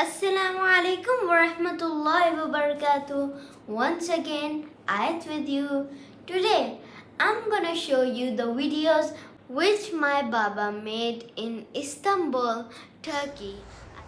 Assalamu alaikum wa rahmatullahi wa barakatuh. Once again, Ayat with you. Today, I'm gonna show you the videos which my Baba made in Istanbul, Turkey.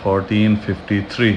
1453।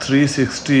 360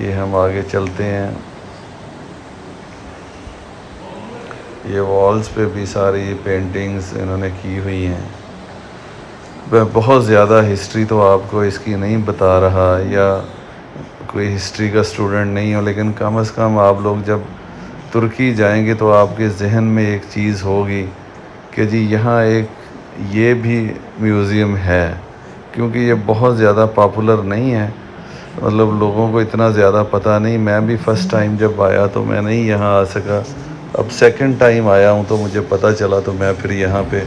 یہ ہم آگے چلتے ہیں. یہ walls پہ بھی ساری پینٹنگز انہوں نے کی ہوئی ہیں. میں بہت زیادہ ہسٹری تو آپ کو اس کی نہیں بتا رہا یا کوئی ہسٹری کا اسٹوڈنٹ نہیں ہو، لیکن کم از کم آپ لوگ جب ترکی جائیں گے تو آپ کے ذہن میں ایک چیز ہوگی کہ جی یہاں ایک یہ بھی میوزیم ہے، کیونکہ یہ بہت زیادہ پاپولر نہیں ہے، مطلب لوگوں کو اتنا زیادہ پتہ نہیں. میں بھی فرسٹ ٹائم جب آیا تو میں نہیں یہاں آ سکا، اب سیکنڈ ٹائم آیا ہوں تو مجھے پتہ چلا تو میں پھر یہاں پہ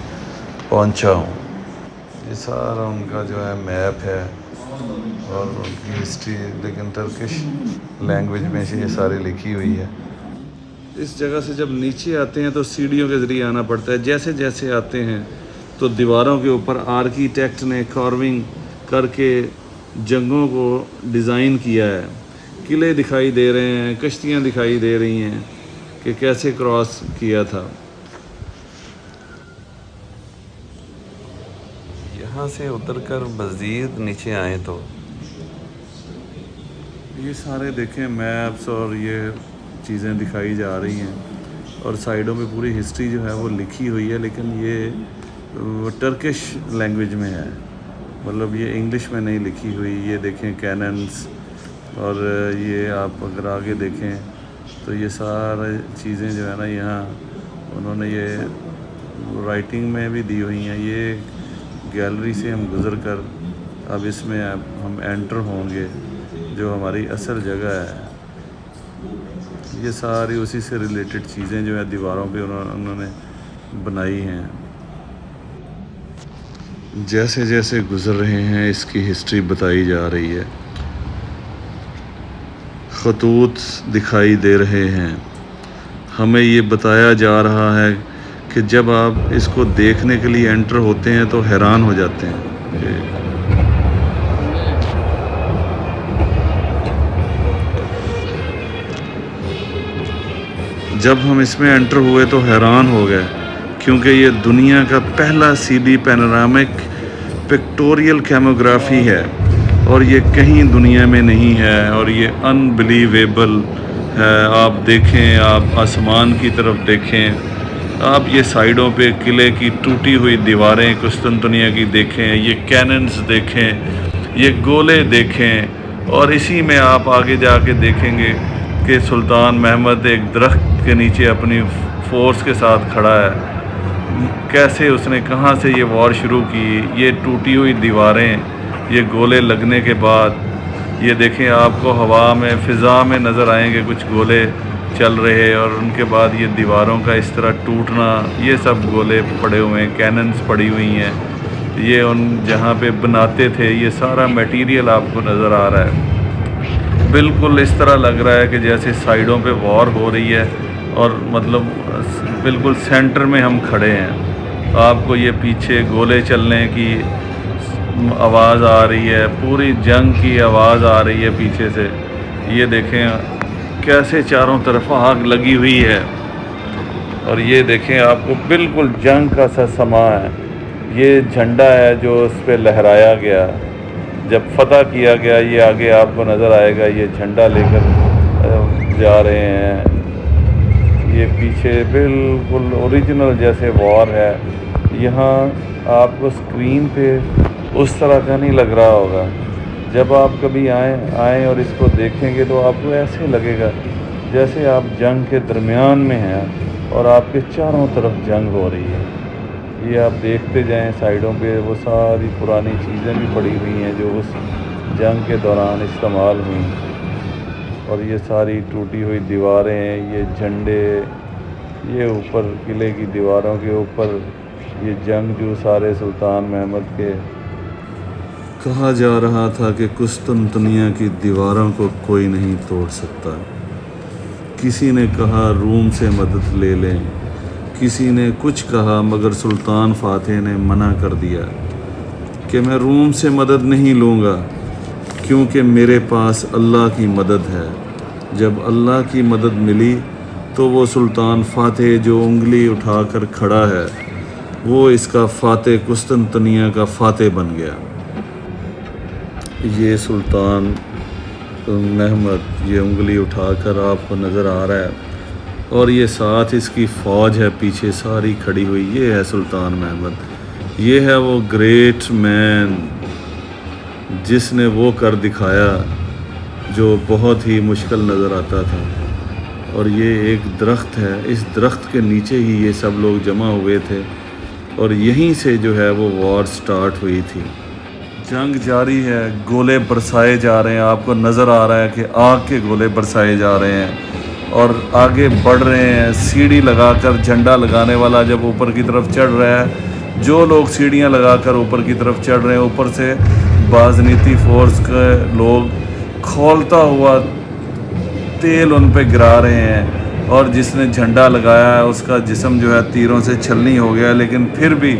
پہنچا ہوں. یہ سارا ان کا جو ہے میپ ہے اور ان کی ہسٹری، لیکن ٹرکش لینگویج میں یہ ساری لکھی ہوئی ہے. اس جگہ سے جب نیچے آتے ہیں تو سیڑھیوں کے ذریعے آنا پڑتا ہے. جیسے جیسے آتے ہیں تو دیواروں کے اوپر آرکیٹیکٹ نے کارونگ کر کے جنگوں کو ڈیزائن کیا ہے. قلعے دکھائی دے رہے ہیں، کشتیاں دکھائی دے رہی ہیں کہ کیسے کراس کیا تھا. یہاں سے اتر کر مزید نیچے آئیں تو یہ سارے دیکھیں میپس اور یہ چیزیں دکھائی جا رہی ہیں، اور سائڈوں پہ پوری ہسٹری جو ہے وہ لکھی ہوئی ہے، لیکن یہ ٹرکش لینگویج میں ہے، مطلب یہ انگلش میں نہیں لکھی ہوئی. یہ دیکھیں کیننس، اور یہ آپ اگر آگے دیکھیں تو یہ سارے چیزیں جو ہے نا یہاں انہوں نے یہ رائٹنگ میں بھی دی ہوئی ہیں. یہ گیلری سے ہم گزر کر اب اس میں ہم انٹر ہوں گے جو ہماری اصل جگہ ہے. یہ ساری اسی سے ریلیٹڈ چیزیں جو ہے دیواروں پہ انہوں نے بنائی ہیں. جیسے جیسے گزر رہے ہیں اس کی ہسٹری بتائی جا رہی ہے. خطوط دکھائی دے رہے ہیں. ہمیں یہ بتایا جا رہا ہے کہ جب آپ اس کو دیکھنے کے لیے انٹر ہوتے ہیں تو حیران ہو جاتے ہیں. جب ہم اس میں انٹر ہوئے تو حیران ہو گئے، کیونکہ یہ دنیا کا پہلا سی ڈی پینورامک پکٹوریل کیموگرافی ہے، اور یہ کہیں دنیا میں نہیں ہے، اور یہ انبلیویبل ہے. آپ دیکھیں، آپ آسمان کی طرف دیکھیں، آپ یہ سائیڈوں پہ قلعے کی ٹوٹی ہوئی دیواریں قسطنطنیہ کی دیکھیں، یہ کیننز دیکھیں، یہ گولے دیکھیں، اور اسی میں آپ آگے جا کے دیکھیں گے کہ سلطان محمد ایک درخت کے نیچے اپنی فورس کے ساتھ کھڑا ہے. کیسے اس نے کہاں سے یہ وار شروع کی. یہ ٹوٹی ہوئی دیواریں، یہ گولے لگنے کے بعد یہ دیکھیں آپ کو ہوا میں فضا میں نظر آئیں گے کچھ گولے چل رہے، اور ان کے بعد یہ دیواروں کا اس طرح ٹوٹنا. یہ سب گولے پڑے ہوئے ہیں، کیننز پڑی ہوئی ہیں. یہ ان جہاں پہ بناتے تھے یہ سارا میٹیریل آپ کو نظر آ رہا ہے. بالکل اس طرح لگ رہا ہے کہ جیسے سائیڈوں پہ وار ہو رہی ہے، اور مطلب بالکل سینٹر میں ہم کھڑے ہیں. آپ کو یہ پیچھے گولے چلنے کی آواز آ رہی ہے، پوری جنگ کی آواز آ رہی ہے پیچھے سے. یہ دیکھیں کیسے چاروں طرف آگ لگی ہوئی ہے، اور یہ دیکھیں آپ کو بالکل جنگ کا سا سما ہے. یہ جھنڈا ہے جو اس پہ لہرایا گیا جب فتح کیا گیا. یہ آگے آپ کو نظر آئے گا، یہ جھنڈا لے کر جا رہے ہیں. یہ پیچھے بالکل اوریجنل جیسے وار ہے. یہاں آپ کو سکرین پہ اس طرح کا نہیں لگ رہا ہوگا. جب آپ کبھی آئیں اور اس کو دیکھیں گے تو آپ کو ایسے لگے گا جیسے آپ جنگ کے درمیان میں ہیں اور آپ کے چاروں طرف جنگ ہو رہی ہے. یہ آپ دیکھتے جائیں سائیڈوں پہ وہ ساری پرانی چیزیں بھی پڑی ہوئی ہیں جو اس جنگ کے دوران استعمال ہوئیں، اور یہ ساری ٹوٹی ہوئی دیواریں، یہ جھنڈے، یہ اوپر قلعے کی دیواروں کے اوپر یہ جنگجو سارے سلطان محمد کے. کہا جا رہا تھا کہ قسطنطنیہ کی دیواروں کو کوئی نہیں توڑ سکتا. کسی نے کہا روم سے مدد لے لیں، کسی نے کچھ کہا، مگر سلطان فاتح نے منع کر دیا کہ میں روم سے مدد نہیں لوں گا، کیونکہ میرے پاس اللہ کی مدد ہے. جب اللہ کی مدد ملی تو وہ سلطان فاتح جو انگلی اٹھا کر کھڑا ہے وہ اس کا فاتح، قسطنطنیہ کا فاتح بن گیا. یہ سلطان محمد یہ انگلی اٹھا کر آپ کو نظر آ رہا ہے، اور یہ ساتھ اس کی فوج ہے پیچھے ساری کھڑی ہوئی. یہ ہے سلطان محمد، یہ ہے وہ گریٹ مین جس نے وہ کر دکھایا جو بہت ہی مشکل نظر آتا تھا. اور یہ ایک درخت ہے، اس درخت کے نیچے ہی یہ سب لوگ جمع ہوئے تھے، اور یہیں سے جو ہے وہ وار سٹارٹ ہوئی تھی. جنگ جاری ہے، گولے برسائے جا رہے ہیں. آپ کو نظر آ رہا ہے کہ آگ کے گولے برسائے جا رہے ہیں اور آگے بڑھ رہے ہیں. سیڑھی لگا کر جھنڈا لگانے والا جب اوپر کی طرف چڑھ رہا ہے، جو لوگ سیڑھیاں لگا کر اوپر کی طرف چڑھ رہے ہیں، اوپر سے بازنیتی فورس کے لوگ کھولتا ہوا تیل ان پہ گرا رہے ہیں. اور جس نے جھنڈا لگایا ہے اس کا جسم جو ہے تیروں سے چھلنی ہو گیا، لیکن پھر بھی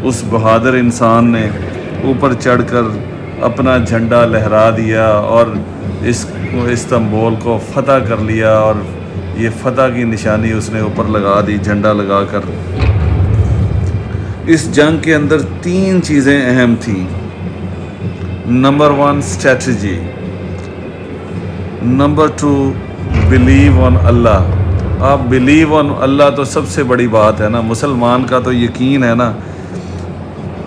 اس بہادر انسان نے اوپر چڑھ کر اپنا جھنڈا لہرا دیا اور استنبول کو فتح کر لیا. اور یہ فتح کی نشانی اس نے اوپر لگا دی جھنڈا لگا کر. اس جنگ کے اندر 3 چیزیں اہم تھیں. Number 1 strategy, number 2 believe on اللہ. آپ بلیو آن اللہ تو سب سے بڑی بات ہے نا، مسلمان کا تو یقین ہے نا.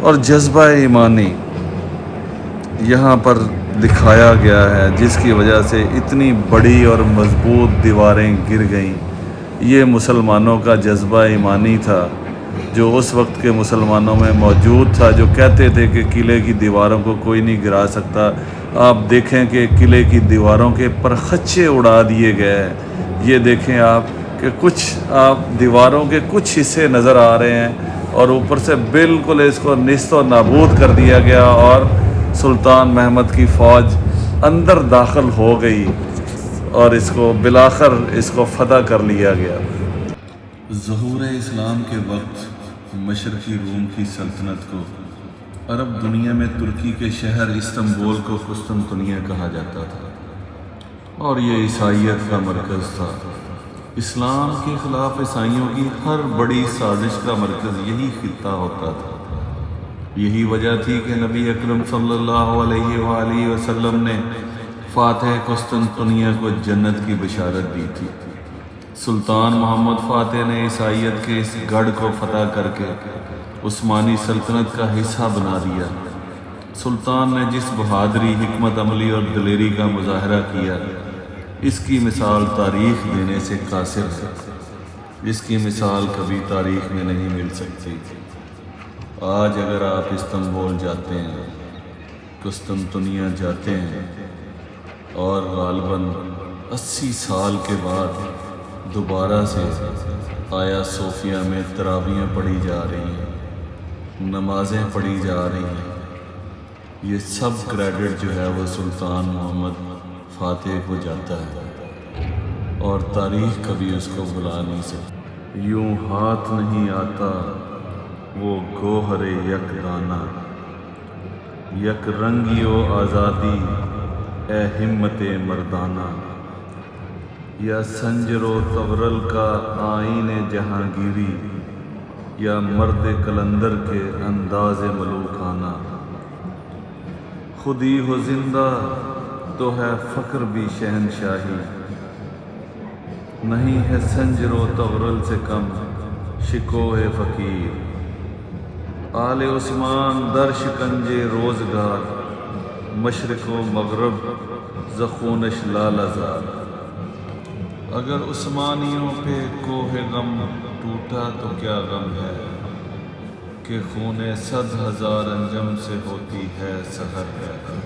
اور جذبہ ایمانی یہاں پر دکھایا گیا ہے، جس کی وجہ سے اتنی بڑی اور مضبوط دیواریں گر گئیں. یہ مسلمانوں کا جذبہ ایمانی تھا جو اس وقت کے مسلمانوں میں موجود تھا، جو کہتے تھے کہ قلعے کی دیواروں کو کوئی نہیں گرا سکتا. آپ دیکھیں کہ قلعے کی دیواروں کے پرخچے اڑا دیے گئے. یہ دیکھیں آپ کہ کچھ آپ دیواروں کے کچھ حصے نظر آ رہے ہیں، اور اوپر سے بالکل اس کو نیست و نابود کر دیا گیا، اور سلطان محمد کی فوج اندر داخل ہو گئی اور اس کو بالآخر اس کو فتح کر لیا گیا. ظہور اسلام کے وقت مشرقی روم کی سلطنت کو عرب دنیا میں ترکی کے شہر استنبول کو قسطنطنیہ کہا جاتا تھا، اور یہ عیسائیت کا مرکز تھا. اسلام کے خلاف عیسائیوں کی ہر بڑی سازش کا مرکز یہی خطہ ہوتا تھا. یہی وجہ تھی کہ نبی اکرم صلی اللہ علیہ وآلہ وسلم نے فاتح قسطنطنیہ کو جنت کی بشارت دی تھی. سلطان محمد فاتح نے عیسائیت کے اس گڑھ کو فتح کر کے عثمانی سلطنت کا حصہ بنا دیا. سلطان نے جس بہادری، حکمت عملی اور دلیری کا مظاہرہ کیا، اس کی مثال تاریخ دینے سے قاصر ہے. اس کی مثال کبھی تاریخ میں نہیں مل سکتی. آج اگر آپ استنبول جاتے ہیں، قسطنطنیہ جاتے ہیں، اور غالباً 80 سال کے بعد دوبارہ سے آیا صوفیہ میں تراویحیں پڑھی جا رہی ہیں، نمازیں پڑھی جا رہی ہیں، یہ سب کریڈٹ جو ہے وہ سلطان محمد فاتح کو جاتا ہے، اور تاریخ کبھی اس کو بھلا نہیں سکتی. یوں ہاتھ نہیں آتا وہ گوہر یک دانہ، یک رنگی و آزادی اے ہمت مردانہ. یا سنجر و تغرل کا آئین جہانگیری، یا مرد کلندر کے انداز ملوکانہ. خودی ہو زندہ تو ہے فخر بھی شہنشاہی، نہیں ہے سنجر و تغرل سے کم شکوہ فقیر. آل عثمان در شکنج روزگار، مشرق و مغرب زخونش لالہزار. اگر عثمانیوں پہ کوہ غم ٹوٹا تو کیا غم ہے، کہ خون 100,000 انجم سے ہوتی ہے سحر ہے.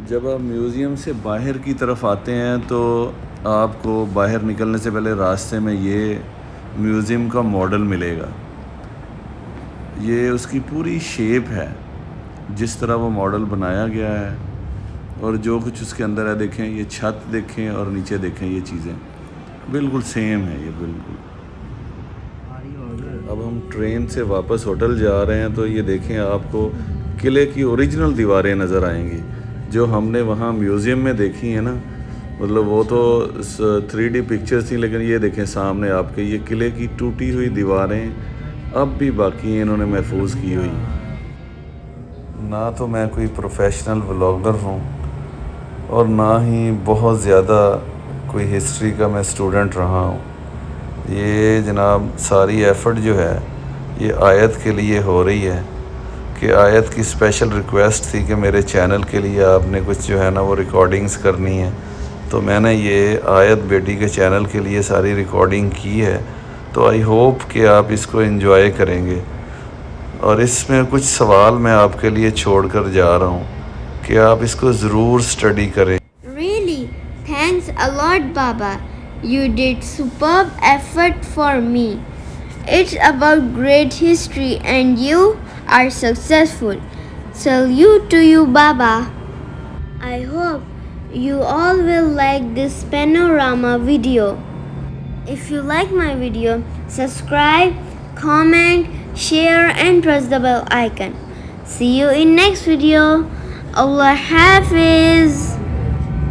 جب آپ میوزیم سے باہر کی طرف آتے ہیں تو آپ کو باہر نکلنے سے پہلے راستے میں یہ میوزیم کا ماڈل ملے گا. یہ اس کی پوری شیپ ہے، جس طرح وہ ماڈل بنایا گیا ہے، اور جو کچھ اس کے اندر ہے. دیکھیں یہ چھت دیکھیں اور نیچے دیکھیں، یہ چیزیں بالکل سیم ہیں. یہ بالکل. اب ہم ٹرین سے واپس ہوٹل جا رہے ہیں تو یہ دیکھیں آپ کو قلعے کی اوریجنل دیواریں نظر آئیں گی جو ہم نے وہاں میوزیم میں دیکھی ہیں نا. مطلب وہ تو 3D پکچرز تھیں، لیکن یہ دیکھیں سامنے آپ کے یہ قلعے کی ٹوٹی ہوئی دیواریں اب بھی باقی ہیں، انہوں نے محفوظ کی ہوئی. نہ تو میں کوئی پروفیشنل ولاگر ہوں اور نہ ہی بہت زیادہ کوئی ہسٹری کا میں اسٹوڈنٹ رہا ہوں. یہ جناب ساری ایفرٹ جو ہے یہ آیت کے لیے ہو رہی ہے کہ آیت کی اسپیشل ریکویسٹ تھی کہ میرے چینل کے لیے آپ نے کچھ جو ہے نا وہ ریکارڈنگز کرنی ہے. تو میں نے یہ آیت بیٹی کے چینل کے لیے ساری ریکارڈنگ کی ہے. تو آئی ہوپ کہ آپ اس کو انجوائے کریں گے. اور اس میں کچھ سوال میں آپ کے لیے چھوڑ کر جا رہا ہوں کہ آپ اس کو ضرور اسٹڈی کریں. Really, thanks a lot, Baba. You did superb effort for me. It's about great history and you are successful. Salute to you, Baba. I hope you all will like this panorama video. If you like my video, subscribe, comment, share and press the bell icon. See you in next video. Allah Hafiz.